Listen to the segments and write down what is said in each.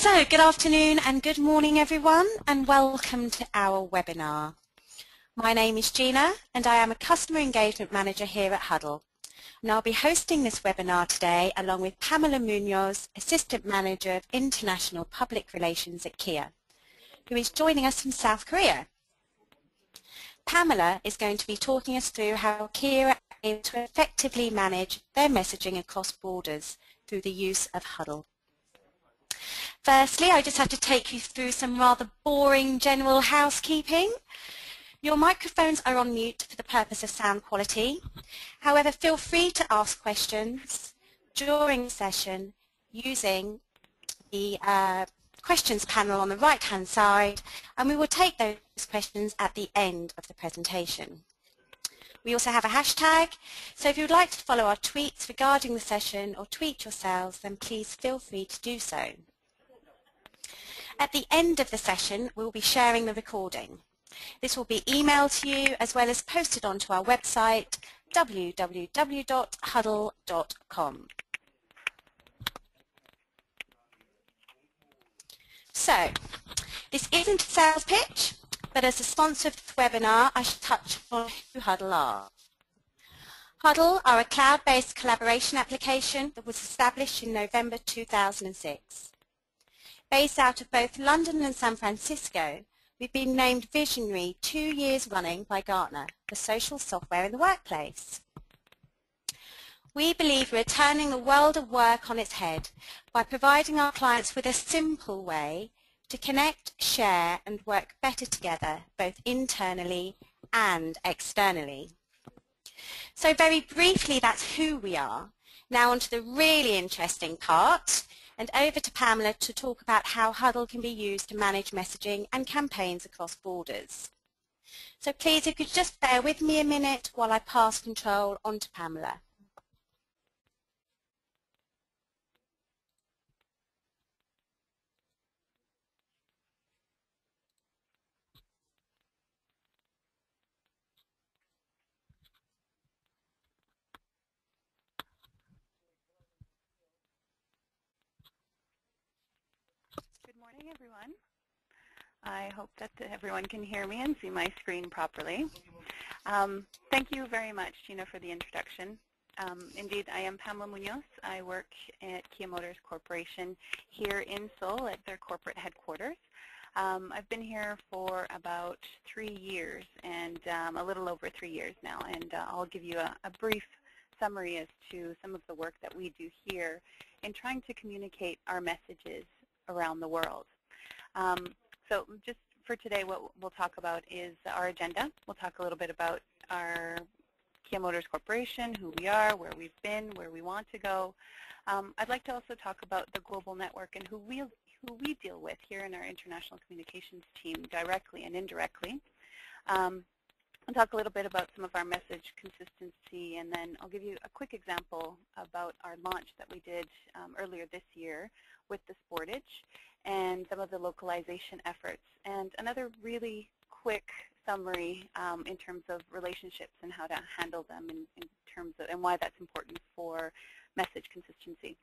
So, good afternoon and good morning everyone, and welcome to our webinar. My name is Gina and I am a Customer Engagement Manager here at Huddle. And I'll be hosting this webinar today along with Pamela Munoz, Assistant Manager of International Public Relations at Kia, who is joining us from South Korea. Pamela is going to be talking us through how Kia are able to effectively manage their messaging across borders through the use of Huddle. Firstly, I just have to take you through some rather boring general housekeeping. Your microphones are on mute for the purpose of sound quality. However, feel free to ask questions during the session using the questions panel on the right-hand side, and we will take those questions at the end of the presentation. We also have a hashtag, so if you would like to follow our tweets regarding the session or tweet yourselves, then please feel free to do so. At the end of the session, we will be sharing the recording. This will be emailed to you as well as posted onto our website, www.huddle.com. So, this isn't a sales pitch, but as a sponsor of this webinar, I should touch on who Huddle are. Huddle are a cloud-based collaboration application that was established in November 2006. Based out of both London and San Francisco, we've been named Visionary 2 years running by Gartner for social software in the workplace. We believe we're turning the world of work on its head by providing our clients with a simple way to connect, share and work better together, both internally and externally. So very briefly, that's who we are. Now on to the really interesting part, and over to Pamela to talk about how Huddle can be used to manage messaging and campaigns across borders. So please, if you could just bear with me a minute while I pass control on to Pamela. Good morning, everyone. I hope that everyone can hear me and see my screen properly. Thank you very much, Gina, for the introduction. Indeed, I am Pamela Munoz. I work at Kia Motors Corporation here in Seoul at their corporate headquarters. I've been here for about 3 years, and a little over 3 years now, and I'll give you a brief summary as to some of the work that we do here in trying to communicate our messages around the world. So just for today, what we'll talk about is our agenda. We'll talk a little bit about our Kia Motors Corporation, who we are, where we've been, where we want to go. I'd like to also talk about the global network and who we deal with here in our international communications team directly and indirectly. I'll talk a little bit about some of our message consistency, and then I'll give you a quick example about our launch that we did earlier this year with the Sportage and some of the localization efforts, and another really quick summary in terms of relationships and how to handle them in terms of, and why that's important for message consistency.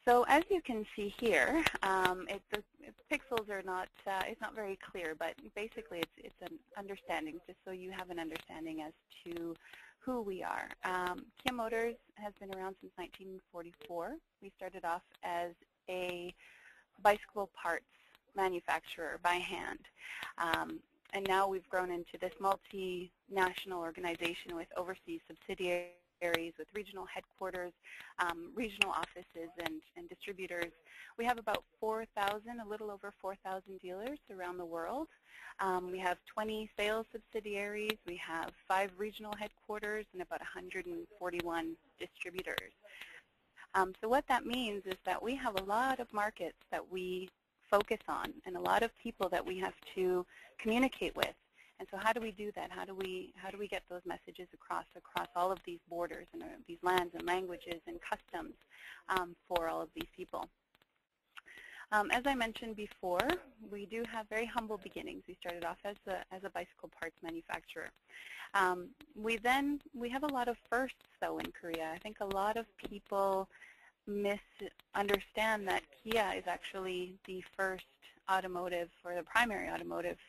So as you can see here, the pixels are not, it's not very clear, but basically it's an understanding, just so you have an understanding as to who we are. Kia Motors has been around since 1944. We started off as a bicycle parts manufacturer by hand. And now we've grown into this multinational organization with overseas subsidiaries, with regional headquarters, regional offices, and distributors. We have about 4,000, a little over 4,000 dealers around the world. We have 20 sales subsidiaries. We have 5 regional headquarters and about 141 distributors. So what that means is that we have a lot of markets that we focus on and a lot of people that we have to communicate with. And so how do we do that? How do we get those messages across all of these borders and these lands and languages and customs for all of these people? As I mentioned before, we do have very humble beginnings. We started off as a bicycle parts manufacturer. We have a lot of firsts, though, in Korea. I think a lot of people misunderstand that Kia is actually the first automotive or the primary automotive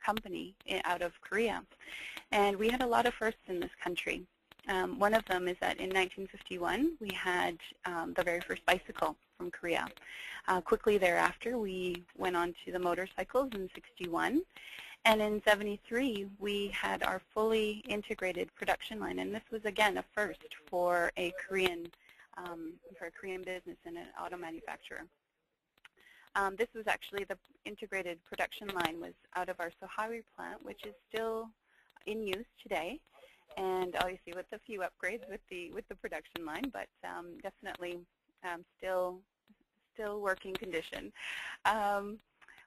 company out of Korea. And we had a lot of firsts in this country. One of them is that in 1951, we had the very first bicycle from Korea. Quickly thereafter, we went on to the motorcycles in 61. And in 73, we had our fully integrated production line. And this was, again, a first for a Korean business and an auto manufacturer. This was actually the integrated production line was out of our Sohawi plant, which is still in use today, and obviously with a few upgrades with the production line, but definitely still working condition.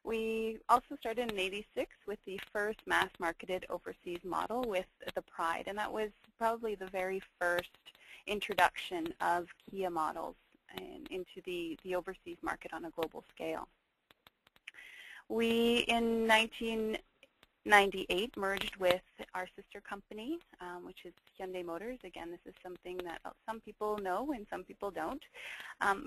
We also started in '86 with the first mass-marketed overseas model with the Pride, and that was probably the very first introduction of Kia models and into the overseas market on a global scale. We, in 1998, merged with our sister company, which is Hyundai Motors. Again, this is something that some people know and some people don't.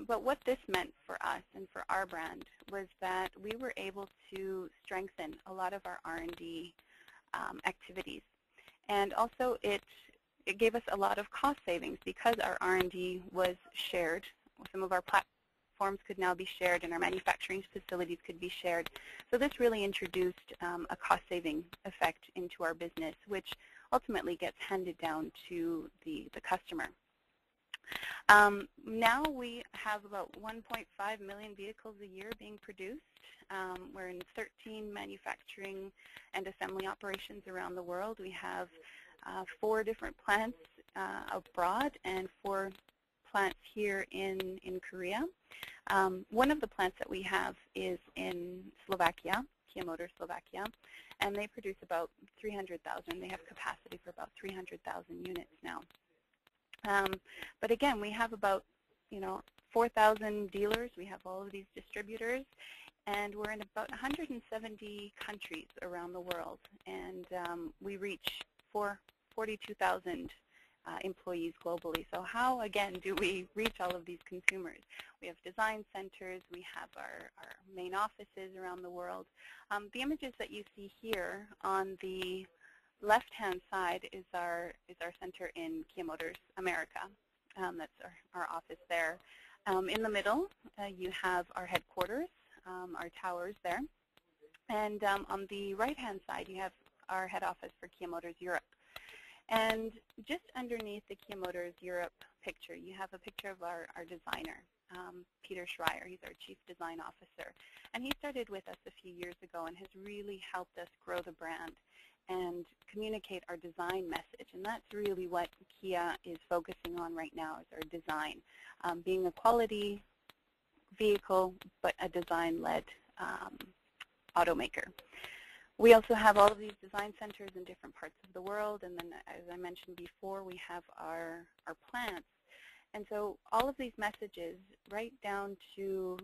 But what this meant for us and for our brand was that we were able to strengthen a lot of our R&D activities. And also it gave us a lot of cost savings because our R&D was shared. Some of our platforms could now be shared and our manufacturing facilities could be shared. So this really introduced a cost-saving effect into our business, which ultimately gets handed down to the customer. Now we have about 1.5 million vehicles a year being produced. We're in 13 manufacturing and assembly operations around the world. We have 4 different plants abroad and 4 plants here in Korea. One of the plants that we have is in Slovakia, Kia Motors Slovakia, and they produce about 300,000. They have capacity for about 300,000 units now. But again, we have about 4,000 dealers. We have all of these distributors, and we're in about 170 countries around the world, and we reach 42,000 employees globally. So how, again, do we reach all of these consumers? We have design centers. We have our main offices around the world. The images that you see here on the left-hand side is our center in Kia Motors America. That's our office there. In the middle, you have our headquarters, our towers there. And on the right-hand side, you have our head office for Kia Motors Europe. And just underneath the Kia Motors Europe picture, you have a picture of our designer, Peter Schreier. He's our Chief Design Officer. And he started with us a few years ago and has really helped us grow the brand and communicate our design message. And that's really what Kia is focusing on right now, is our design, being a quality vehicle, but a design-led automaker. We also have all of these design centers in different parts of the world, and then, as I mentioned before, we have our plants. And so all of these messages, right down to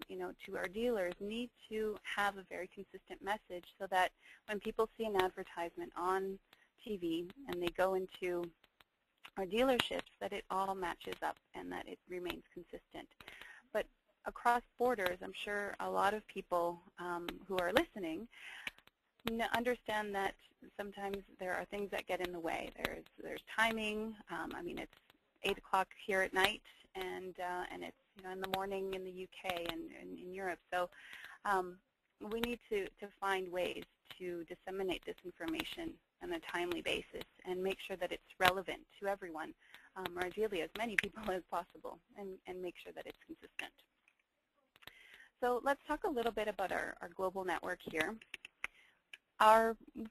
to our dealers, need to have a very consistent message so that when people see an advertisement on TV and they go into our dealerships, that it all matches up and that it remains consistent. But across borders, I'm sure a lot of people who are listening understand that sometimes there are things that get in the way. There's timing. I mean, it's 8 o'clock here at night, and it's in the morning in the UK and in Europe. So we need to find ways to disseminate this information on a timely basis and make sure that it's relevant to everyone, or ideally as many people as possible, and make sure that it's consistent. So let's talk a little bit about our global network here.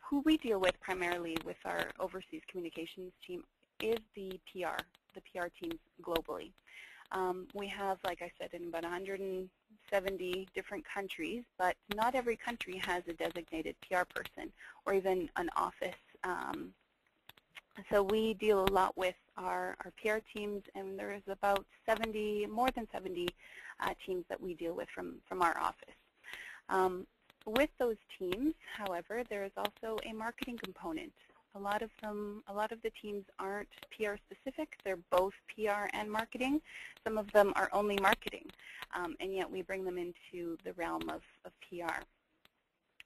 Who we deal with primarily with our overseas communications team is the PR teams globally. We have, like I said, in about 170 different countries, but not every country has a designated PR person or even an office. So we deal a lot with our PR teams, and there is about more than 70 teams that we deal with from our office. With those teams, however, there is also a marketing component. a lot of the teams aren't PR specific. They're both PR and marketing. Some of them are only marketing, and yet we bring them into the realm of PR.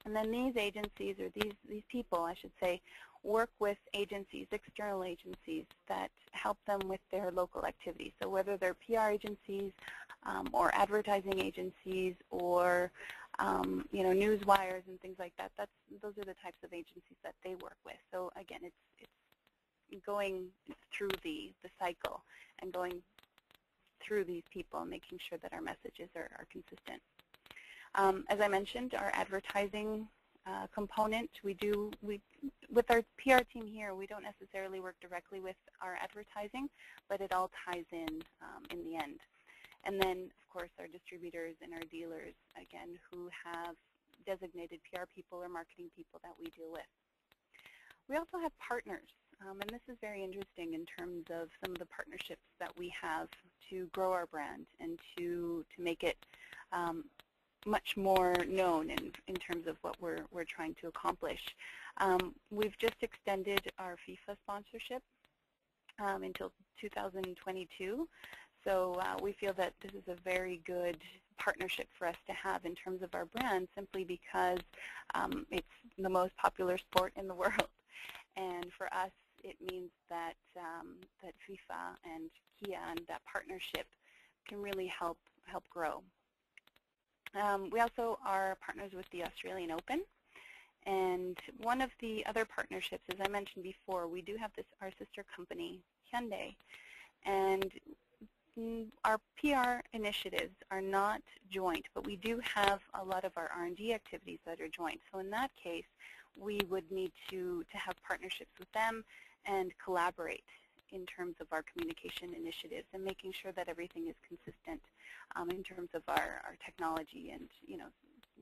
And then these agencies, or these people, I should say, work with agencies, external agencies, that help them with their local activities. So whether they're PR agencies or advertising agencies or news wires and things like that, those are the types of agencies that they work with. So again, it's going through the cycle and going through these people and making sure that our messages are consistent. As I mentioned, our advertising component, with our PR team here, we don't necessarily work directly with our advertising, but it all ties in the end. And then, of course, our distributors and our dealers, again, who have designated PR people or marketing people that we deal with. We also have partners, and this is very interesting in terms of some of the partnerships that we have to grow our brand and to make it much more known in terms of what we're trying to accomplish. We've just extended our FIFA sponsorship until 2022. So we feel that this is a very good partnership for us to have in terms of our brand, simply because it's the most popular sport in the world. And for us, it means that that FIFA and Kia and that partnership can really help grow. We also are partners with the Australian Open. And one of the other partnerships, as I mentioned before, we do have our sister company, Hyundai. And our PR initiatives are not joint, but we do have a lot of our R&D activities that are joint. So in that case, we would need to have partnerships with them and collaborate in terms of our communication initiatives and making sure that everything is consistent in terms of our technology and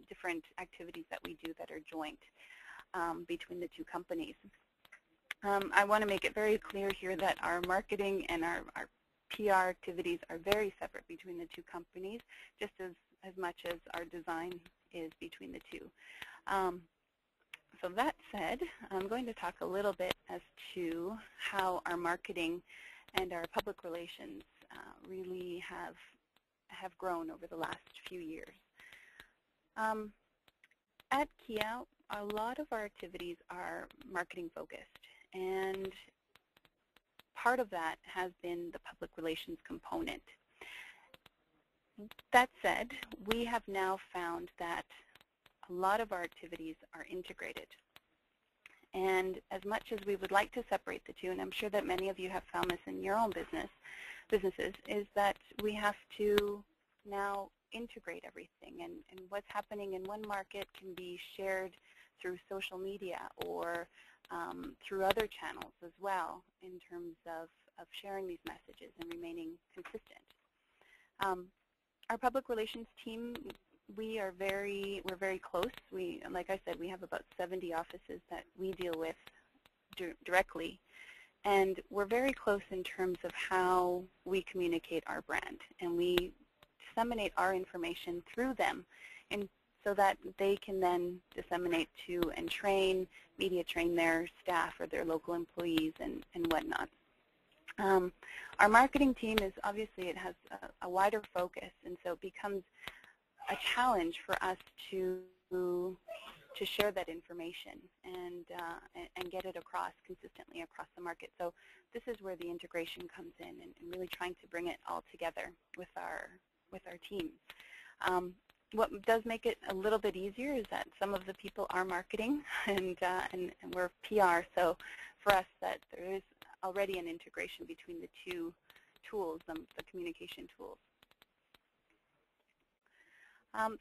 different activities that we do that are joint between the two companies. I want to make it very clear here that our marketing and our PR activities are very separate between the two companies, just as much as our design is between the two. So that said, I'm going to talk a little bit as to how our marketing and our public relations really have grown over the last few years. At Kia, a lot of our activities are marketing focused, and part of that has been the public relations component. That said, we have now found that a lot of our activities are integrated. And as much as we would like to separate the two, and I'm sure that many of you have found this in your own businesses, is that we have to now integrate everything. And what's happening in one market can be shared through social media or through other channels as well, in terms of sharing these messages and remaining consistent. Our public relations team, we're very close. Like I said, we have about 70 offices that we deal with directly, and we're very close in terms of how we communicate our brand, and we disseminate our information through them, and so that they can then disseminate to and media train their staff or their local employees and whatnot. Our marketing team is obviously, it has a wider focus, and so it becomes a challenge for us to share that information and get it across consistently across the market. So this is where the integration comes in, and really trying to bring it all together with our team. What does make it a little bit easier is that some of the people are marketing and we're PR. So for us, that there is already an integration between the two tools, the communication tools.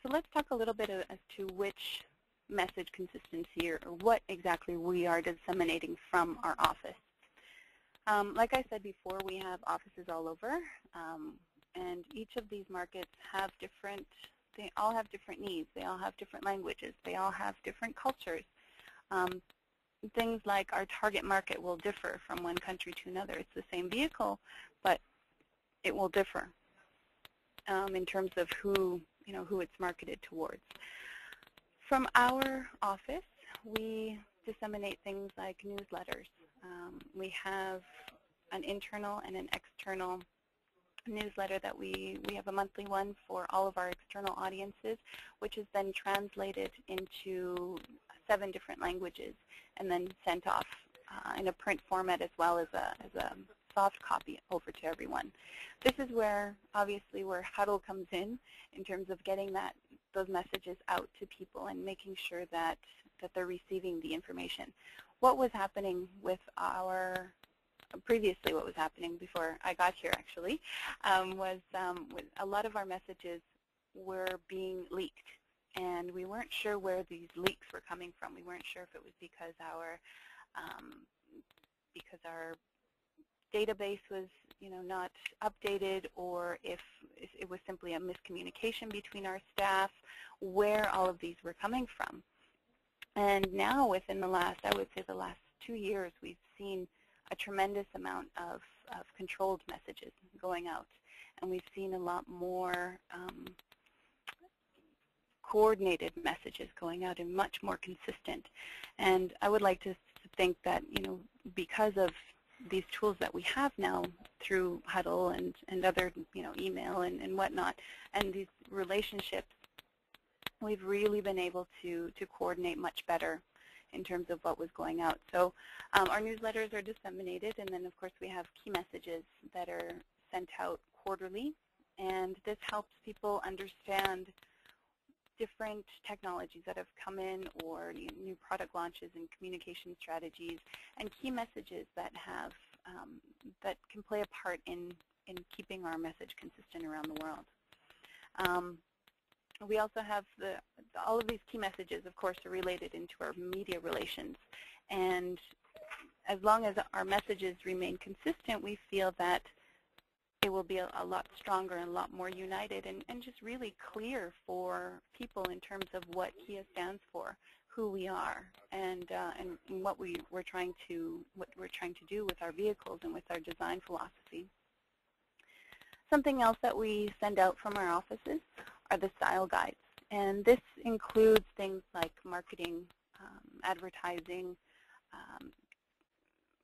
So let's talk a little bit as to which message consistency or what exactly we are disseminating from our office. Like I said before, we have offices all over, and each of these markets have they all have different needs. They all have different languages. They all have different cultures. Things like our target market will differ from one country to another. It's the same vehicle, but it will differ in terms of who it's marketed towards. From our office, we disseminate things like newsletters. We have an internal and an external newsletter that we have a monthly one for all of our external audiences, which is then translated into 7 different languages and then sent off in a print format as well as a soft copy over to everyone. This is where, obviously, where Huddle comes in terms of getting those messages out to people and making sure that they're receiving the information. What was happening with previously what was happening before I got here actually, was a lot of our messages were being leaked, and we weren't sure where these leaks were coming from. We weren't sure if it was because our database was not updated, or if it was simply a miscommunication between our staff, where all of these were coming from. And now within the last, I would say the last 2 years, we've seen a tremendous amount of controlled messages going out. And we've seen a lot more coordinated messages going out and much more consistent. And I would like to think that, because of these tools that we have now through Huddle and other, email and whatnot, and these relationships, we've really been able to coordinate much better in terms of what was going out. So our newsletters are disseminated, and then of course we have key messages that are sent out quarterly, and this helps people understand different technologies that have come in, or new product launches and communication strategies, and key messages that have that can play a part in keeping our message consistent around the world. We also have all of these key messages, of course, are related into our media relations. And as long as our messages remain consistent, we feel that it will be a lot stronger and a lot more united and just really clear for people in terms of what KIA stands for, who we are, and what we're trying to do with our vehicles and with our design philosophy. Something else that we send out from our offices are the style guides, and this includes things like marketing, advertising,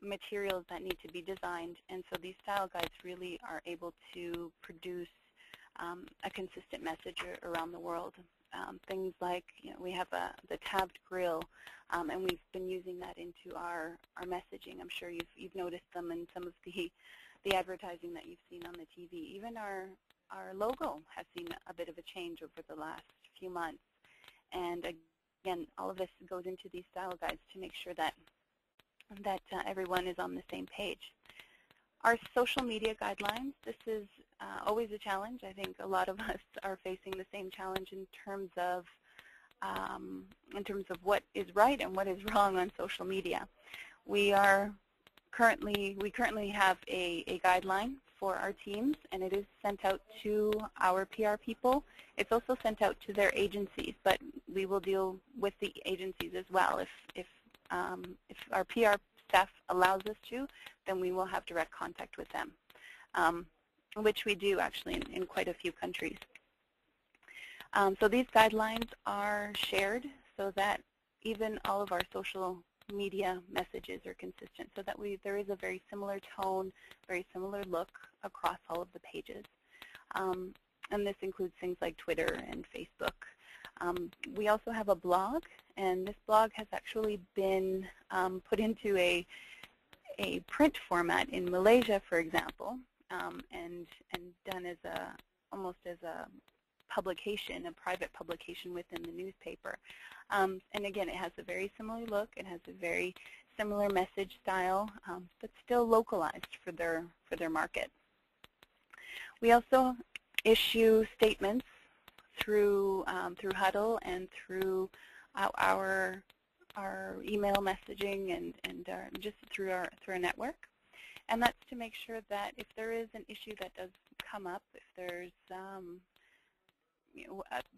materials that need to be designed, and so these style guides really are able to produce a consistent message around the world. Things like, we have the tabbed grill, and we've been using that into our messaging. I'm sure you've noticed them in some of the advertising that you've seen on the TV. Even our logo has seen a bit of a change over the last few months. And again, all of this goes into these style guides to make sure that everyone is on the same page. Our social media guidelines, this is always a challenge. I think a lot of us are facing the same challenge in terms of what is right and what is wrong on social media. We currently have a guideline for our teams, and it is sent out to our PR people. It's also sent out to their agencies, but we will deal with the agencies as well. If our PR staff allows us to, then we will have direct contact with them, which we do actually in quite a few countries. So these guidelines are shared so that even all of our social media messages are consistent, so that there is a very similar tone, very similar look across all of the pages. And this includes things like Twitter and Facebook. We also have a blog, and this blog has actually been put into a print format in Malaysia, for example, and done as almost as a publication, a private publication within the newspaper. And again, it has a very similar look. It has a very similar message style, but still localized for their market. We also issue statements through Huddle and through our email messaging and just through our network. And that's to make sure that if there is an issue that does come up, if there's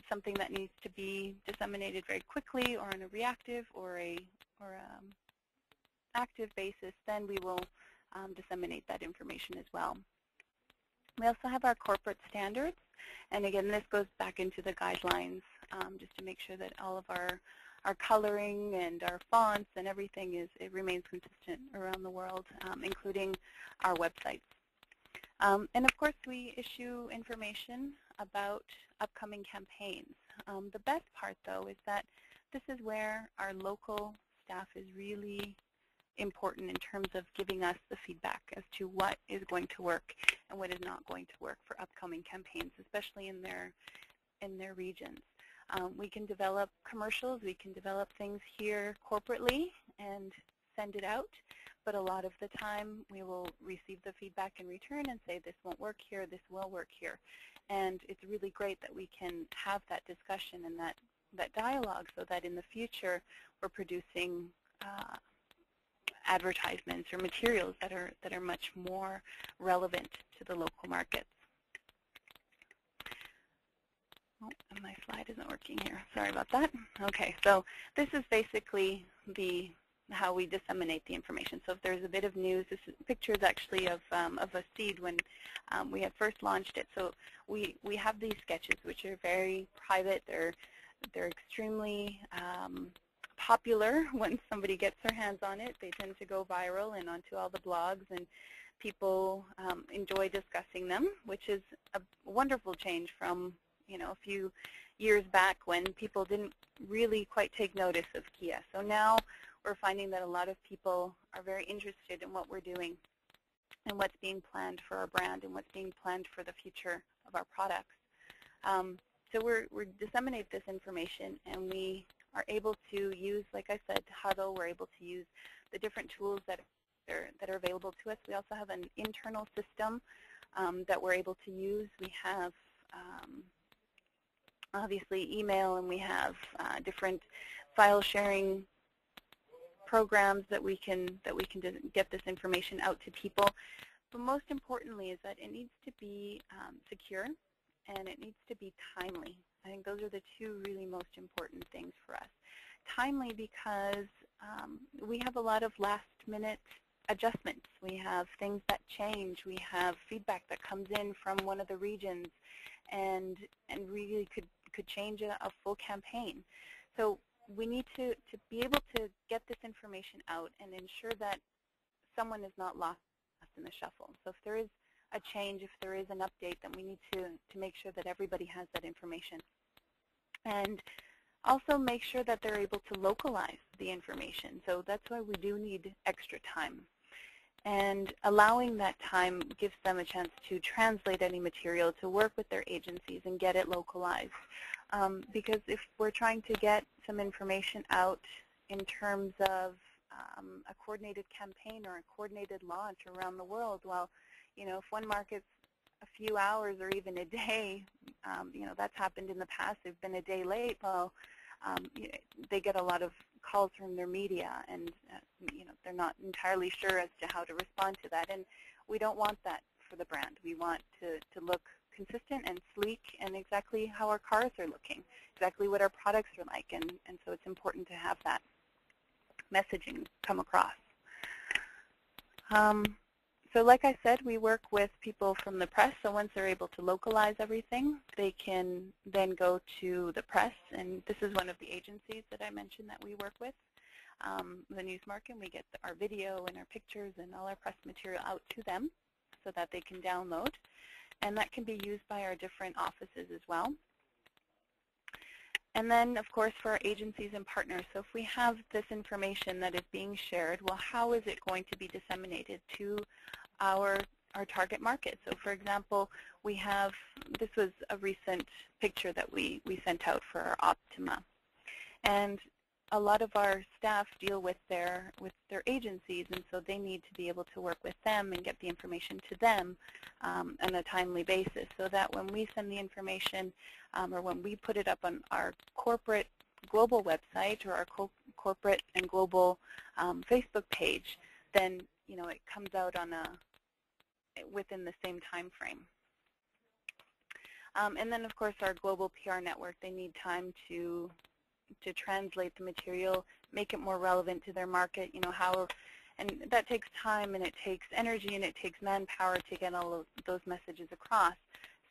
something that needs to be disseminated very quickly, or on a reactive or active basis, then we will disseminate that information as well. We also have our corporate standards, and again, this goes back into the guidelines just to make sure that all of our our coloring and our fonts and everything it remains consistent around the world, including our websites. And of course, we issue information about upcoming campaigns. The best part, though, is that this is where our local staff is really important in terms of giving us the feedback as to what is going to work and what is not going to work for upcoming campaigns, especially in their regions. We can develop commercials, we can develop things here corporately and send it out, but a lot of the time we will receive the feedback in return and say this won't work here, this will work here. And it's really great that we can have that discussion and that dialogue so that in the future we're producing advertisements or materials that are much more relevant to the local markets. Oh, my slide isn't working here. Sorry about that. Okay, so this is basically how we disseminate the information. So if there's a bit of news, this is pictures actually of a seed when we had first launched it. So we have these sketches which are very private. They're extremely popular. When somebody gets their hands on it, they tend to go viral and onto all the blogs, and people enjoy discussing them, which is a wonderful change from a few years back when people didn't really quite take notice of Kia. So now we're finding that a lot of people are very interested in what we're doing and what's being planned for our brand and what's being planned for the future of our products. So we disseminate this information, and we are able to use, like I said, Huddle. We're able to use the different tools that are available to us. We also have an internal system that we're able to use. We have obviously email, and we have different file sharing programs that we can get this information out to people. But most importantly is that it needs to be secure, and it needs to be timely. I think those are the two really most important things for us. Timely because we have a lot of last-minute adjustments. We have things that change. We have feedback that comes in from one of the regions and really could change a full campaign. So we need to be able to get this information out and ensure that someone is not lost in the shuffle. So if there is a change, if there is an update, then we need to make sure that everybody has that information. And also make sure that they're able to localize the information. So that's why we do need extra time. And allowing that time gives them a chance to translate any material, to work with their agencies and get it localized. Because if we're trying to get some information out in terms of a coordinated campaign or a coordinated launch around the world, well, if one market's a few hours or even a day, that's happened in the past. They've been a day late. Well, they get a lot of calls from their media, and they're not entirely sure as to how to respond to that. And we don't want that for the brand. We want to look consistent and sleek and exactly how our cars are looking, exactly what our products are like. And so it's important to have that messaging come across. So like I said, we work with people from the press. So once they're able to localize everything, they can then go to the press. And this is one of the agencies that I mentioned that we work with, the Newsmark, and we get our video and our pictures and all our press material out to them so that they can download. And that can be used by our different offices as well. And then, of course, for our agencies and partners. So if we have this information that is being shared, well, how is it going to be disseminated to our target market? So, for example, we have, this was a recent picture that we sent out for our Optima. And a lot of our staff deal with their agencies, and so they need to be able to work with them and get the information to them on a timely basis, so that when we send the information or when we put it up on our corporate global website or our corporate and global Facebook page, then it comes out on within the same time frame. And then, of course, our global PR network, they need time to translate the material, make it more relevant to their market, and that takes time, and it takes energy, and it takes manpower to get all of those messages across.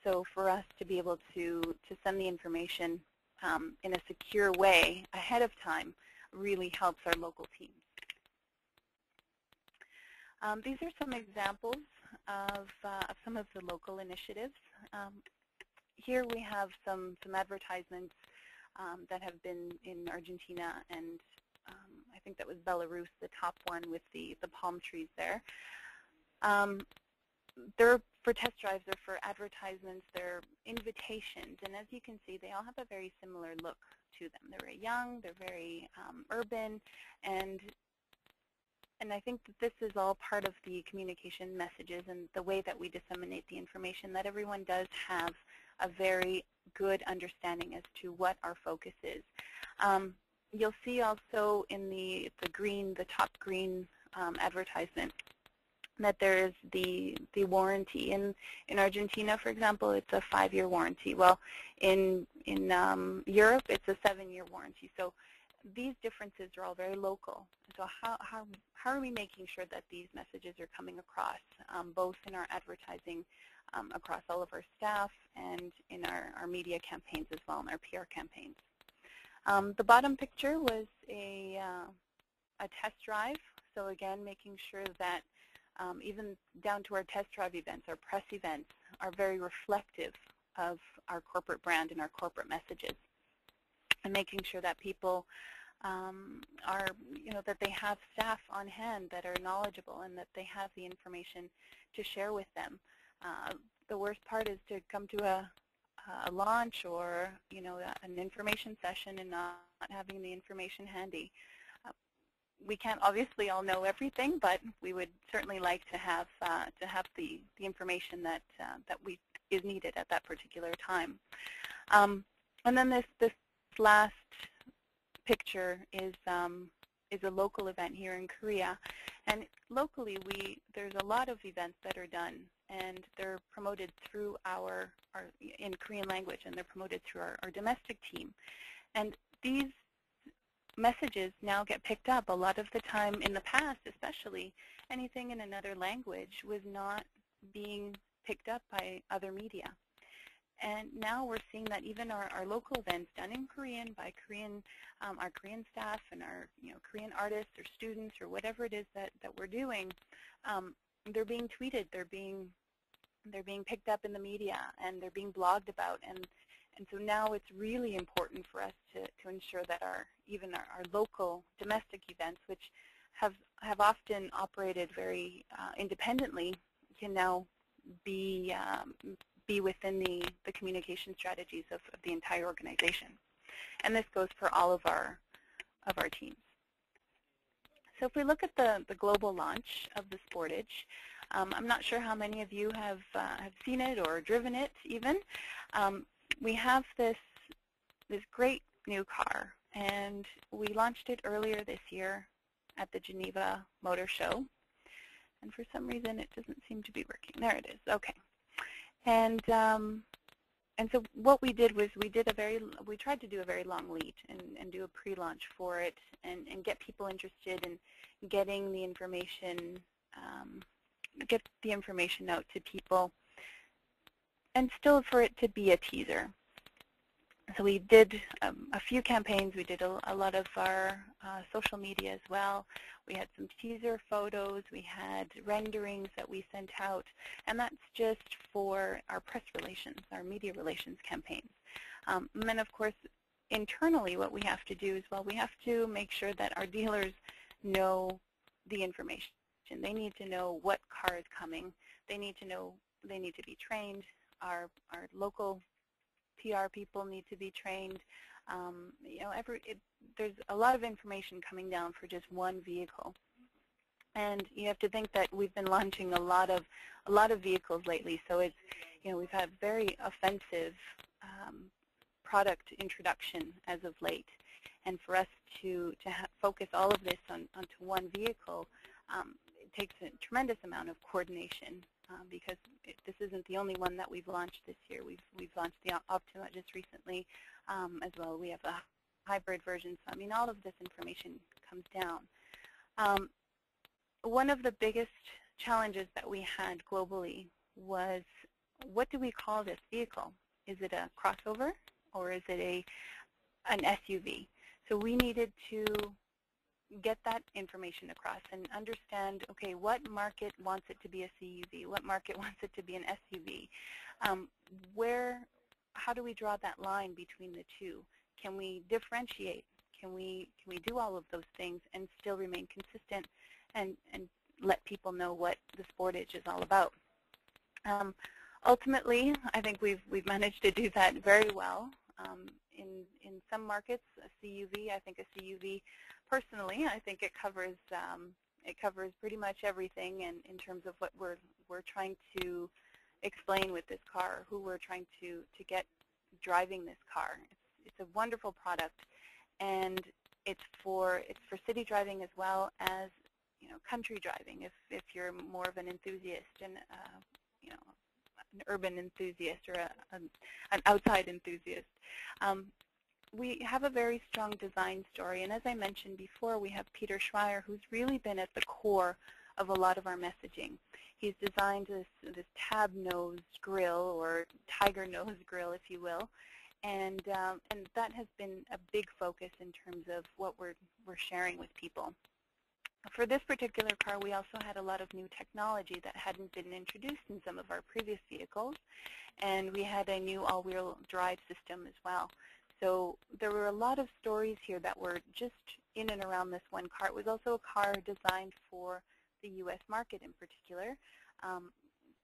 So for us to be able to send the information in a secure way ahead of time really helps our local teams. These are some examples of some of the local initiatives. Here we have some advertisements that have been in Argentina, and I think that was Belarus, the top one with the palm trees there. They're for test drives, they're for advertisements, they're invitations, and as you can see, they all have a very similar look to them. They're very young, they're very urban, and I think that this is all part of the communication messages and the way that we disseminate the information, that everyone does have a very good understanding as to what our focus is. You'll see also in the top green advertisement, that there is the warranty. In Argentina, for example, it's a 5-year warranty. Well, in Europe, it's a 7-year warranty. So these differences are all very local. So how are we making sure that these messages are coming across, both in our advertising across all of our staff and in our media campaigns as well, and our PR campaigns? The bottom picture was a test drive. So again, making sure that even down to our test drive events, our press events, are very reflective of our corporate brand and our corporate messages, and making sure that people are, that they have staff on hand that are knowledgeable and that they have the information to share with them. The worst part is to come to a launch or an information session and not having the information handy. We can't obviously all know everything, but we would certainly like to have the information that is needed at that particular time. And then this last picture is a local event here in Korea, and locally there's a lot of events that are done, and they're promoted through our in Korean language, and they're promoted through our domestic team, and these messages now get picked up. A lot of the time in the past, especially, anything in another language was not being picked up by other media. And now we're seeing that even our local events done in Korean by our Korean staff and our Korean artists or students or whatever it is that we're doing, they're being tweeted, they're being picked up in the media, and they're being blogged about. And so now it's really important for us to ensure that even our local domestic events, which have often operated very independently, can now be within the communication strategies of the entire organization. And this goes for all of our teams. So if we look at the global launch of the Sportage, I'm not sure how many of you have seen it or driven it even. We have this great new car, and we launched it earlier this year at the Geneva Motor Show, and for some reason it doesn't seem to be working. There it is. Okay. And so what we did was we tried to do a very long lead and do a pre-launch for it, and get people interested in getting the information, out to people, and still for it to be a teaser. So we did a few campaigns. We did a lot of our social media as well. We had some teaser photos. We had renderings that we sent out. And that's just for our press relations, our media relations campaigns. And then, of course, internally what we have to do is, well, we have to make sure that our dealers know the information. They need to know what car is coming. They need to know, they need to be trained. Our local PR people need to be trained. There's a lot of information coming down for just one vehicle, and you have to think that we've been launching a lot of vehicles lately. So it's we've had very offensive product introduction as of late, and for us to focus all of this onto one vehicle, it takes a tremendous amount of coordination. Because this isn't the only one that we've launched this year. We've launched the Optima just recently as well. We have a hybrid version. So I mean, all of this information comes down. One of the biggest challenges that we had globally was, what do we call this vehicle? Is it a crossover, or is it an SUV. So we needed to get that information across and understand, okay, what market wants it to be a CUV? What market wants it to be an SUV? How do we draw that line between the two? Can we differentiate? Can we do all of those things and still remain consistent and let people know what the Sportage is all about? Ultimately, I think we've managed to do that very well. In some markets, a CUV, I think a CUV, personally, I think it covers pretty much everything in terms of what we're trying to explain with this car, who we're trying to get driving this car. It's a wonderful product, and it's for city driving as well as country driving. If you're more of an enthusiast and an urban enthusiast or an outside enthusiast. We have a very strong design story, and as I mentioned before, we have Peter Schreier, who's really been at the core of a lot of our messaging. He's designed this tab-nosed grill, or tiger nose grill, if you will, and that has been a big focus in terms of what we're sharing with people. For this particular car, we also had a lot of new technology that hadn't been introduced in some of our previous vehicles, and we had a new all-wheel drive system as well. So there were a lot of stories here that were just in and around this one car. It was also a car designed for the U.S. market in particular,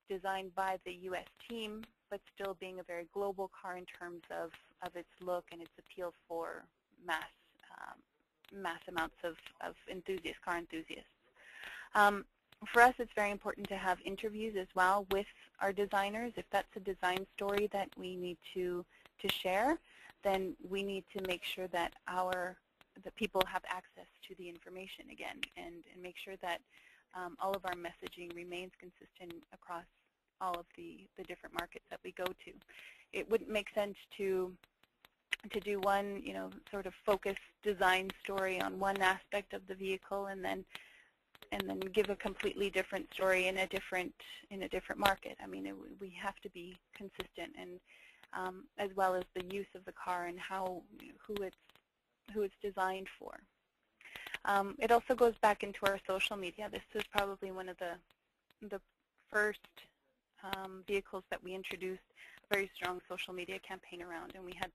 designed by the U.S. team, but still being a very global car in terms of its look and its appeal for mass amounts of car enthusiasts. For us, it's very important to have interviews as well with our designers. If that's a design story that we need to share, then we need to make sure that people have access to the information again, and make sure that all of our messaging remains consistent across all of the different markets that we go to. It wouldn't make sense to do one, sort of focused design story on one aspect of the vehicle, and then give a completely different story in a different market. I mean, we have to be consistent, and as well as the use of the car and who it's designed for. It also goes back into our social media. This was probably one of the first vehicles that we introduced a very strong social media campaign around, and we had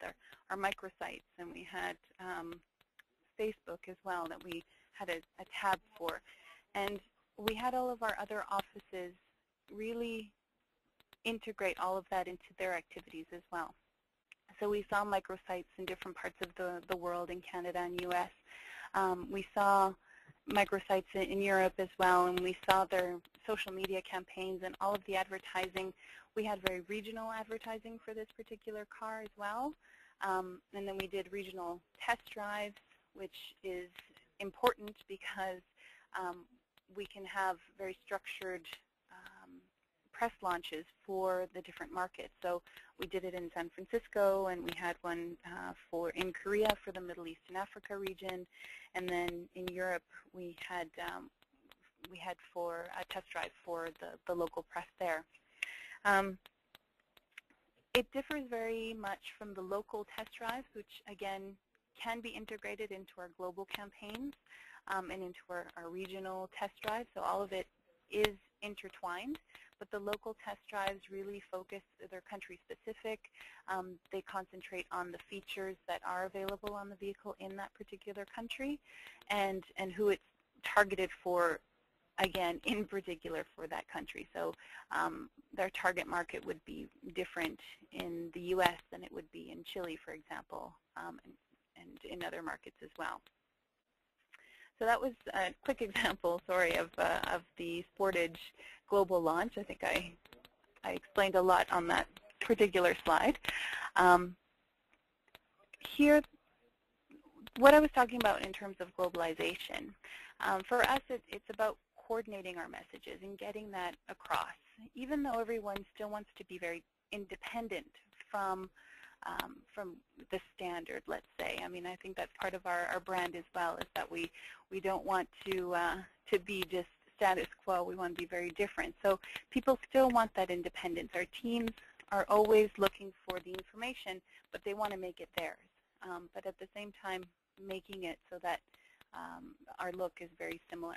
our microsites, and we had Facebook as well that we had a tab for, and we had all of our other offices really integrate all of that into their activities as well. So we saw microsites in different parts of the world, in Canada and U.S. We saw microsites in Europe as well, and we saw their social media campaigns and all of the advertising. We had very regional advertising for this particular car as well, and then we did regional test drives, which is important because we can have very structured press launches for the different markets. So we did it in San Francisco, and we had one in Korea for the Middle East and Africa region, and then in Europe we had for a test drive for the local press there. It differs very much from the local test drives, which again can be integrated into our global campaigns and into our regional test drives. So all of it is intertwined, but the local test drives really focus, they're country specific. They concentrate on the features that are available on the vehicle in that particular country, and who it's targeted for, again, in particular for that country. So their target market would be different in the U.S. than it would be in Chile, for example, and in other markets as well. So that was a quick example, sorry, of the Sportage global launch. I think I explained a lot on that particular slide. Here, what I was talking about in terms of globalization, for us it's about coordinating our messages and getting that across, even though everyone still wants to be very independent from the standard, let's say. I mean, I think that's part of our brand as well, is that we don't want to be just status quo. We want to be very different. So people still want that independence. Our teams are always looking for the information, but they want to make it theirs. but at the same time making it so that our look is very similar.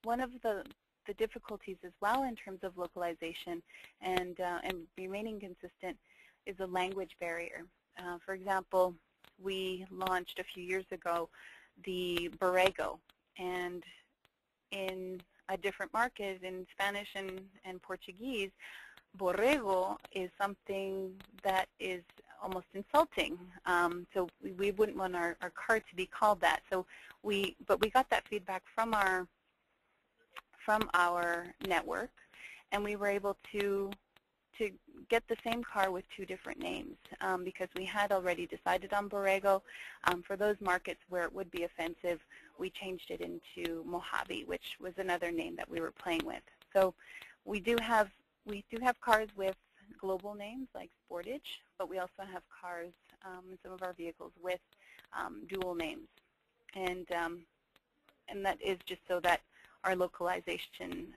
One of the difficulties as well in terms of localization and remaining consistent is a language barrier. For example, we launched a few years ago the Borrego, and in a different market, in Spanish and Portuguese, Borrego is something that is almost insulting. So we wouldn't want our car to be called that. But we got that feedback from our network, and we were able to get the same car with two different names because we had already decided on Borrego. For those markets where it would be offensive, we changed it into Mojave, which was another name that we were playing with. So we do have cars with global names like Sportage, but we also have cars in some of our vehicles with dual names, and that is just so that our localization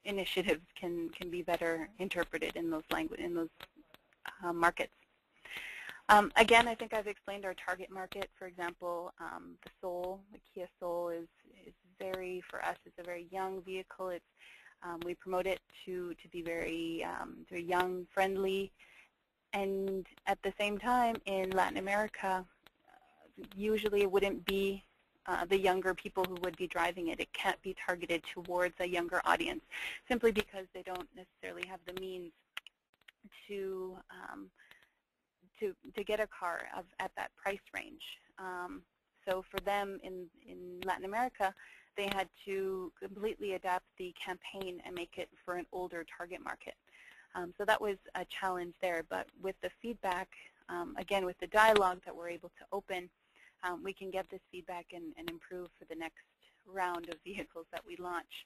initiatives can be better interpreted in those markets. Again, I think I've explained our target market. For example, the Soul, the Kia Soul, is very, for us, it's a very young vehicle. It's we promote it to be very young, friendly, and at the same time, in Latin America, usually it wouldn't be the younger people who would be driving it. It can't be targeted towards a younger audience, simply because they don't necessarily have the means to get a car at that price range. So for them in Latin America, they had to completely adapt the campaign and make it for an older target market. So that was a challenge there. But with the feedback, again, with the dialogue that we're able to open, we can get this feedback and improve for the next round of vehicles that we launch.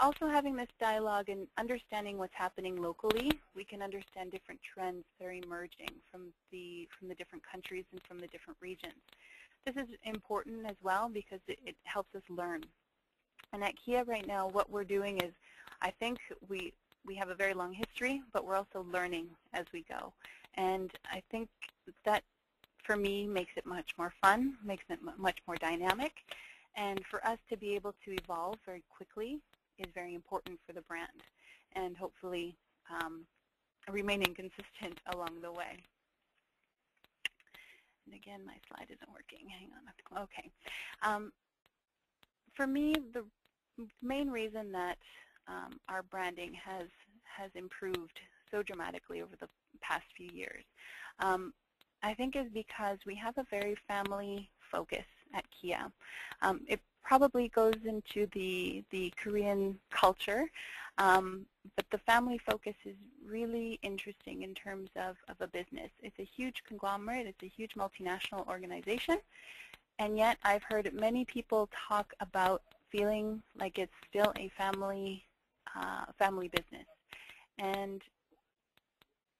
Also having this dialogue and understanding what's happening locally, we can understand different trends that are emerging from the different countries and from the different regions. This is important as well because it helps us learn. And at Kia right now, what we're doing is, I think we have a very long history, but we're also learning as we go. And I think that, for me, makes it much more fun, makes it much more dynamic. And for us to be able to evolve very quickly is very important for the brand, and hopefully remaining consistent along the way. And again, my slide isn't working. Hang on. Okay. For me, the main reason that our branding has improved so dramatically over the past few years, I think, is because we have a very family focus at Kia. It probably goes into the Korean culture, but the family focus is really interesting in terms of a business. It's a huge conglomerate, it's a huge multinational organization, and yet I've heard many people talk about feeling like it's still a family business. And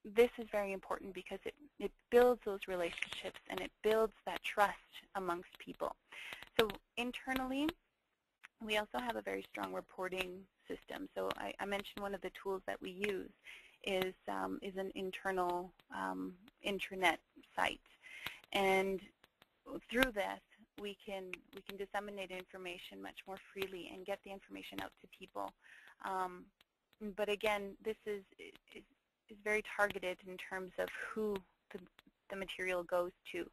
this is very important because it builds those relationships and it builds that trust amongst people. So internally, we also have a very strong reporting system. So I mentioned one of the tools that we use is an internal intranet site, and through this we can disseminate information much more freely and get the information out to people. But again, this is very targeted in terms of who the material goes to.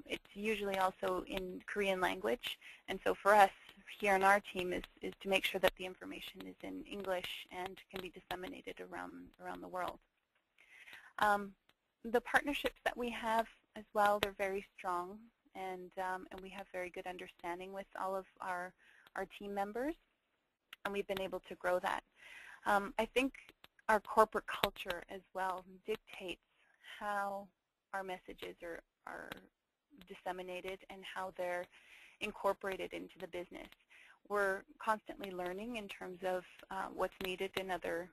It's usually also in Korean language, and so for us here on our team is to make sure that the information is in English and can be disseminated around the world. The partnerships that we have as well, they're very strong, and we have very good understanding with all of our team members, and we've been able to grow that. I think our corporate culture as well dictates how our messages are disseminated and how they're incorporated into the business. We're constantly learning in terms of what's needed in other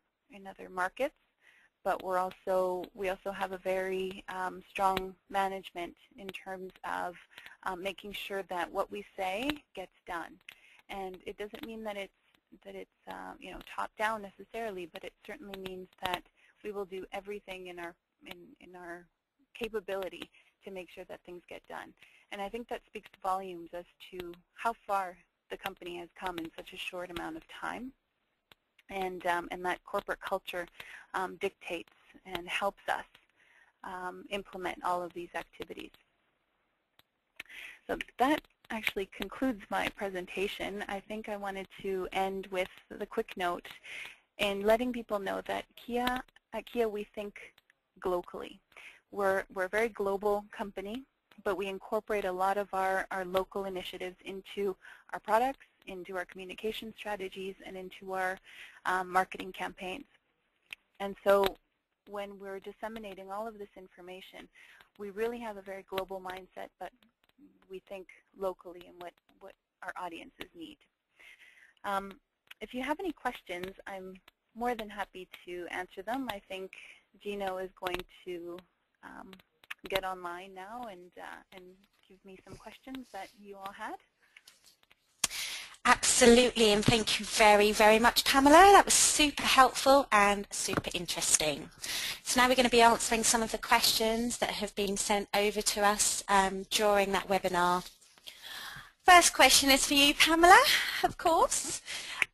markets, but we also have a very strong management in terms of making sure that what we say gets done. And it doesn't mean that it's top down necessarily, but it certainly means that we will do everything in our capability to make sure that things get done. And I think that speaks volumes as to how far the company has come in such a short amount of time. And that corporate culture dictates and helps us implement all of these activities. So that actually concludes my presentation. I think I wanted to end with the quick note in letting people know that at Kia we think globally. We're a very global company, but we incorporate a lot of our local initiatives into our products, into our communication strategies, and into our marketing campaigns. And so when we're disseminating all of this information, we really have a very global mindset, but we think locally and what our audiences need. If you have any questions, I'm more than happy to answer them. I think Gino is going to get online now and give me some questions that you all had. Absolutely, and thank you very, very much, Pamela. That was super helpful and super interesting. So now we're going to be answering some of the questions that have been sent over to us during that webinar. First question is for you, Pamela, of course.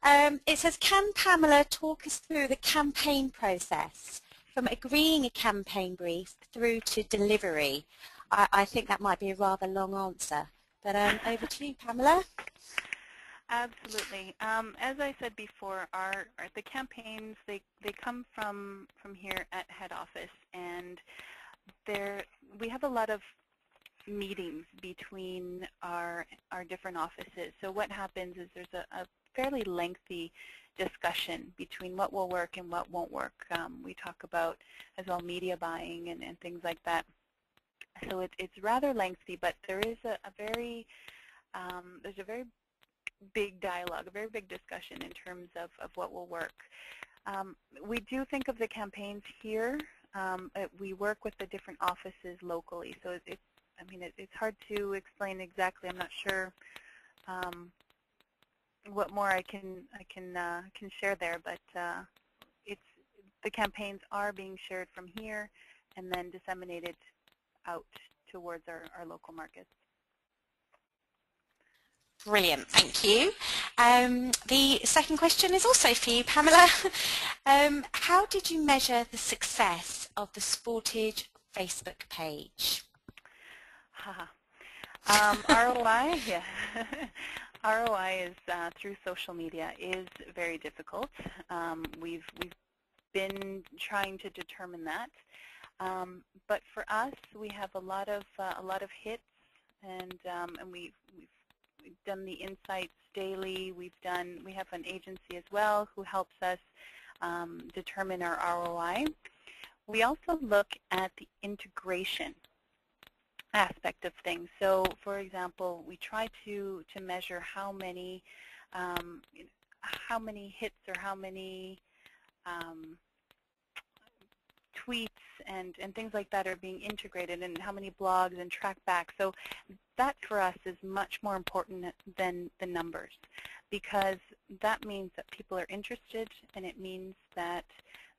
It says, can Pamela talk us through the campaign process from agreeing a campaign brief through to delivery? I think that might be a rather long answer, but over to you, Pamela. Absolutely. As I said before, the campaigns, they come from here at head office, and we have a lot of meetings between our different offices. So what happens is there's a fairly lengthy discussion between what will work and what won't work. We talk about as well media buying and things like that. So it's rather lengthy, but there is there's a very big dialogue, a very big discussion in terms of what will work. We do think of the campaigns here. We work with the different offices locally, so it's hard to explain exactly. I'm not sure what more I can share there, but the campaigns are being shared from here and then disseminated out towards our local markets. Brilliant, thank you. The second question is also for you, Pamela. How did you measure the success of the Sportage Facebook page? ROI, yeah. ROI is through social media is very difficult. We've been trying to determine that, but for us, we have a lot of hits, and we've done the insights daily. We have an agency as well who helps us determine our ROI. We also look at the integration aspect of things. So, for example, we try to measure how many hits or how many tweets and things like that are being integrated, and how many blogs and track back. So that for us is much more important than the numbers, because that means that people are interested, and it means that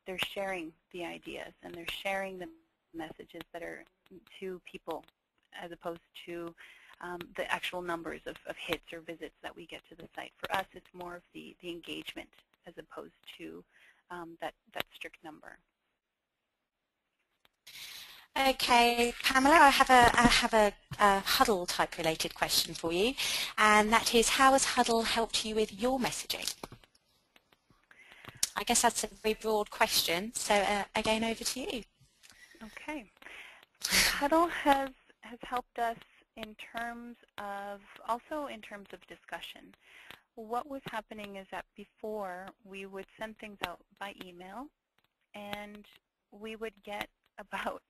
they're sharing the ideas and they're sharing the messages that are to people, as opposed to the actual numbers of hits or visits that we get to the site. For us, it's more of the engagement as opposed to that strict number. Okay, Pamela, I have a Huddle type related question for you, and that is, how has Huddle helped you with your messaging? I guess that's a very broad question, so again, over to you. Okay. Huddle has helped us in terms of discussion. What was happening is that before, we would send things out by email, and we would get about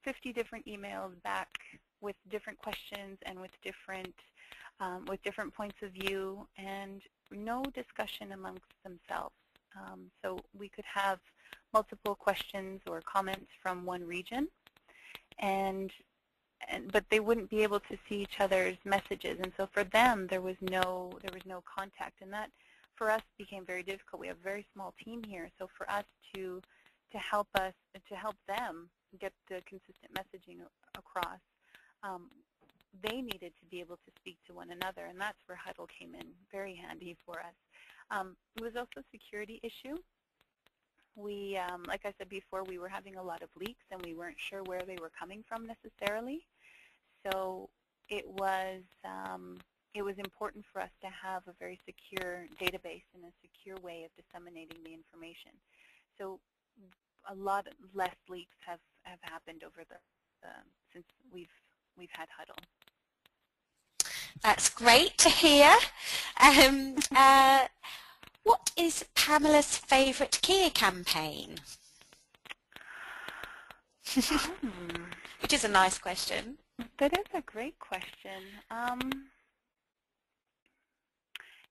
50 different emails back with different questions and with different points of view, and no discussion amongst themselves. So we could have multiple questions or comments from one region, but they wouldn't be able to see each other's messages, and so for them there was no contact, and that for us became very difficult. We have a very small team here, so for us to help them get the consistent messaging across, they needed to be able to speak to one another, and that's where Huddle came in very handy for us. It was also a security issue. We, like I said before, we were having a lot of leaks, and we weren't sure where they were coming from necessarily. So it was important for us to have a very secure database and a secure way of disseminating the information. So a lot less leaks have happened over since we've had Huddle. That's great to hear. What is Pamela's favourite Kia campaign? Which is a nice question. That is a great question.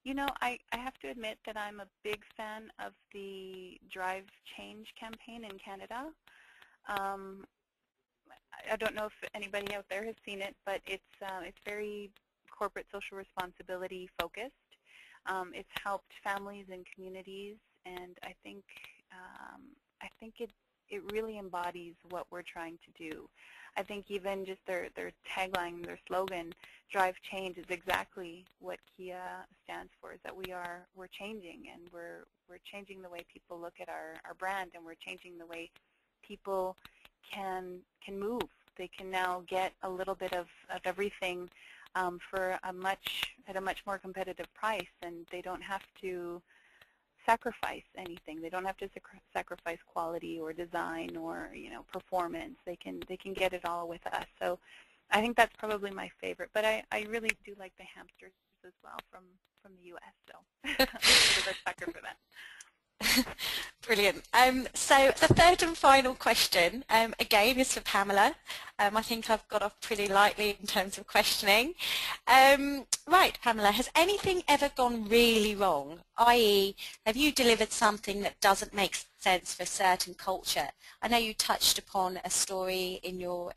You know, I have to admit that I'm a big fan of the Drive Change campaign in Canada. I don't know if anybody out there has seen it, but it's very corporate social responsibility focused. It's helped families and communities, and I think it really embodies what we're trying to do. I think even just their tagline, their slogan, "Drive Change," is exactly what Kia stands for. Is that we're changing, and we're changing the way people look at our brand, and we're changing the way people can move. They can now get a little bit of everything for a much more competitive price, and they don't have to sacrifice anything. They don't have to sacrifice quality or design or performance. They can get it all with us. So I think that's probably my favorite. But I really do like the hamsters as well from the U.S. So I'm a bit of a sucker for that. Brilliant. So the third and final question, again, is for Pamela. I think I've got off pretty lightly in terms of questioning. Right, Pamela, has anything ever gone really wrong? I.e., have you delivered something that doesn't make sense for a certain culture? I know you touched upon a story in your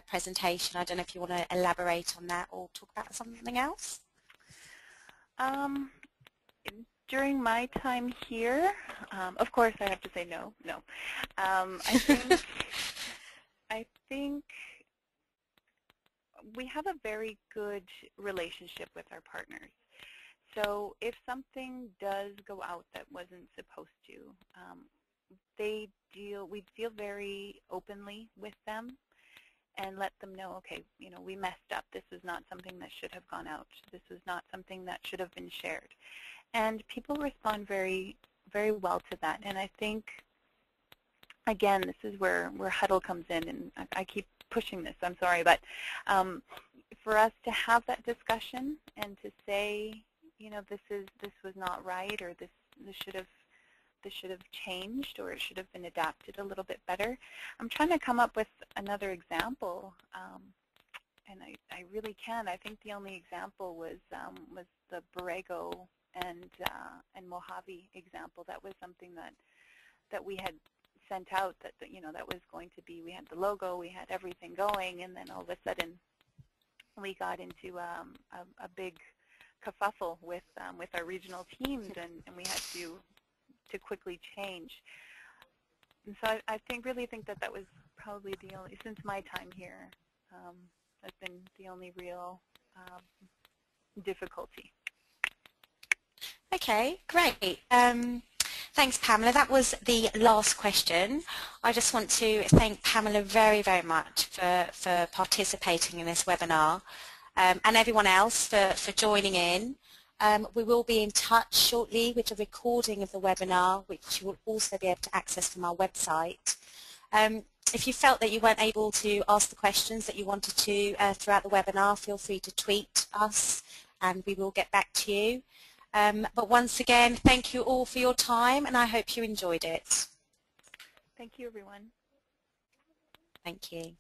presentation. I don't know if you want to elaborate on that or talk about something else. During my time here, of course I have to say no. I think we have a very good relationship with our partners. So if something does go out that wasn't supposed to, we deal very openly with them and let them know, okay, we messed up. This is not something that should have gone out. This is not something that should have been shared. And people respond very, very well to that. And I think, again, this is where Huddle comes in, and I keep pushing this, I'm sorry, but for us to have that discussion and to say, this was not right, or this should have changed, or it should have been adapted a little bit better. I'm trying to come up with another example, and I really can't. I think the only example was the Borrego and Mojave example. That was something that we had sent out, that that was going to be, we had the logo, we had everything going, and then all of a sudden we got into a big kerfuffle with our regional teams, and we had to quickly change. And so I really think that was probably the only, since my time here, that's been the only real difficulty. Okay, great. Thanks, Pamela. That was the last question. I just want to thank Pamela very, very much for participating in this webinar, and everyone else for joining in. We will be in touch shortly with a recording of the webinar, which you will also be able to access from our website. If you felt that you weren't able to ask the questions that you wanted to throughout the webinar, feel free to tweet us and we will get back to you. But once again, thank you all for your time, and I hope you enjoyed it. Thank you, everyone. Thank you.